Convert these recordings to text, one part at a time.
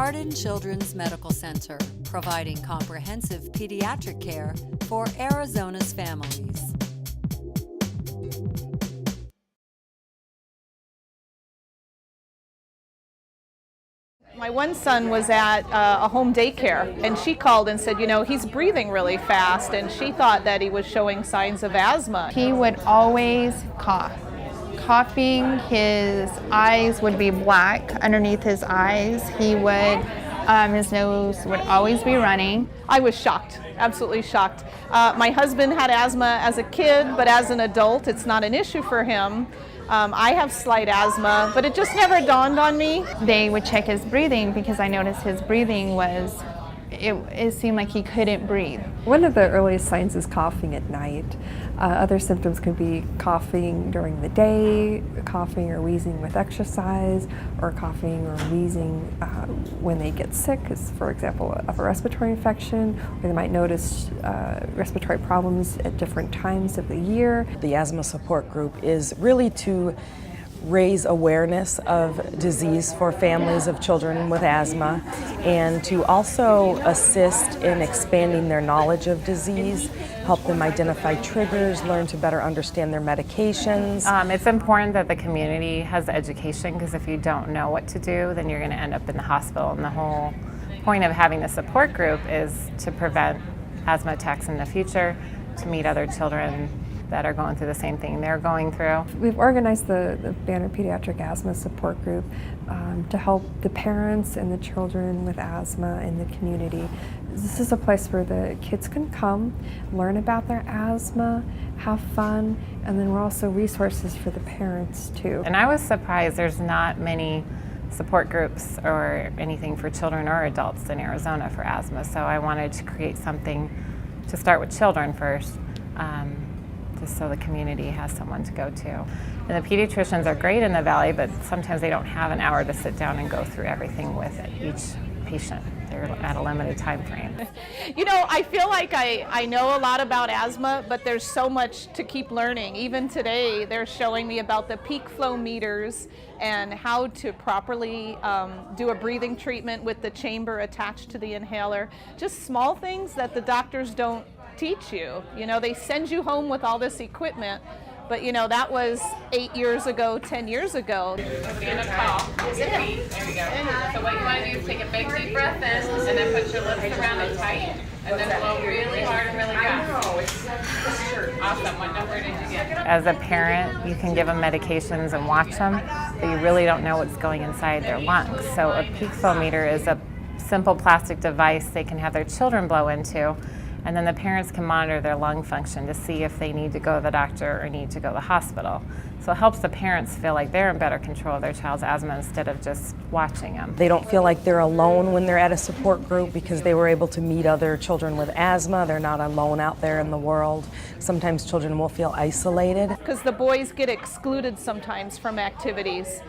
Cardon Children's Medical Center, providing comprehensive pediatric care for Arizona's families. My one son was at a home daycare, and she called and said, you know, he's breathing really fast, and she thought that he was showing signs of asthma. He would always cough. Coughing, his eyes would be black underneath his eyes. He would, his nose would always be running. I was shocked, absolutely shocked. My husband had asthma as a kid, but as an adult, it's not an issue for him. I have slight asthma, but it just never dawned on me. They would check his breathing because I noticed his breathing was, it seemed like he couldn't breathe. One of the earliest signs is coughing at night. Other symptoms could be coughing during the day, coughing or wheezing with exercise, or coughing or wheezing when they get sick, as for example, upper respiratory infection, or they might notice respiratory problems at different times of the year. The asthma support group is really to raise awareness of disease for families of children with asthma, and to also assist in expanding their knowledge of disease, help them identify triggers, learn to better understand their medications. It's important that the community has education, because if you don't know what to do, then you're going to end up in the hospital. And the whole point of having the support group is to prevent asthma attacks in the future, to meet other children that are going through the same thing they're going through. We've organized the Banner Pediatric Asthma Support Group to help the parents and the children with asthma in the community. This is a place where the kids can come, learn about their asthma, have fun, and then we're also resources for the parents too. And I was surprised there's not many support groups or anything for children or adults in Arizona for asthma, so I wanted to create something to start with children first. Just so the community has someone to go to. And the pediatricians are great in the Valley, but sometimes they don't have an hour to sit down and go through everything with each patient. They're at a limited time frame. You know, I feel like I know a lot about asthma, but there's so much to keep learning. Even today, they're showing me about the peak flow meters and how to properly do a breathing treatment with the chamber attached to the inhaler. Just small things that the doctors don't teach you. You know, they send you home with all this equipment, but you know, that was 8 years ago, 10 years ago. You're gonna call. There we go. So what you want to do is take a big deep breath in, and then put your lips around it tight, and then blow really hard and really fast. Awesome. What number did you get? As a parent, you can give them medications and watch them, but you really don't know what's going inside their lungs. So a peak flow meter is a simple plastic device they can have their children blow into, and then the parents can monitor their lung function to see if they need to go to the doctor or need to go to the hospital. So it helps the parents feel like they're in better control of their child's asthma instead of just watching them. They don't feel like they're alone when they're at a support group because they were able to meet other children with asthma. They're not alone out there in the world. Sometimes children will feel isolated. Because the boys get excluded sometimes from activities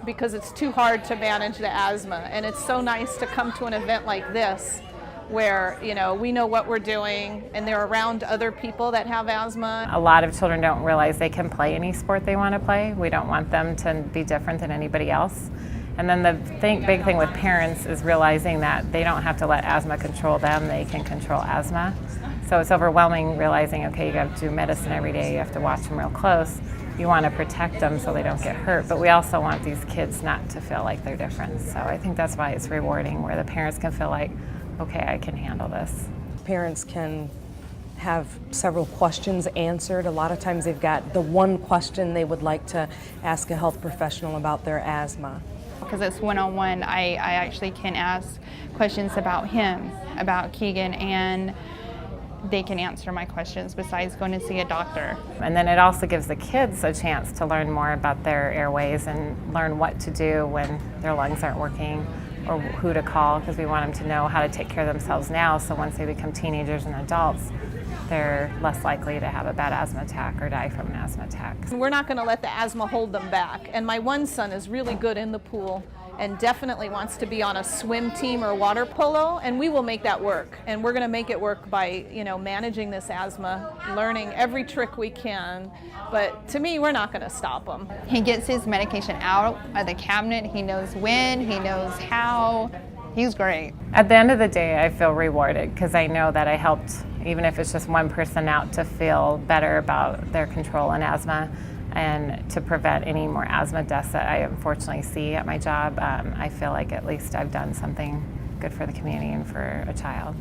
because it's too hard to manage the asthma. And it's so nice to come to an event like this, where, you know, we know what we're doing and they're around other people that have asthma. A lot of children don't realize they can play any sport they want to play. We don't want them to be different than anybody else. And then the big thing with parents is realizing that they don't have to let asthma control them, they can control asthma. So it's overwhelming realizing, okay, you have to do medicine every day, you have to watch them real close. You want to protect them so they don't get hurt, but we also want these kids not to feel like they're different. So I think that's why it's rewarding, where the parents can feel like, okay, I can handle this. Parents can have several questions answered. A lot of times they've got the one question they would like to ask a health professional about their asthma. Because it's one-on-one, I actually can ask questions about him, about Keegan, and they can answer my questions besides going to see a doctor. And then it also gives the kids a chance to learn more about their airways and learn what to do when their lungs aren't working, or who to call, because we want them to know how to take care of themselves now, so once they become teenagers and adults, they're less likely to have a bad asthma attack or die from an asthma attack. We're not going to let the asthma hold them back. And my one son is really good in the pool and definitely wants to be on a swim team or water polo, and we will make that work. And we're going to make it work by, you know, managing this asthma, learning every trick we can. But to me, we're not going to stop him. He gets his medication out of the cabinet. He knows when, he knows how. He's great. At the end of the day, I feel rewarded because I know that I helped, even if it's just one person out, to feel better about their control in asthma and to prevent any more asthma deaths that I unfortunately see at my job. I feel like at least I've done something good for the community and for a child.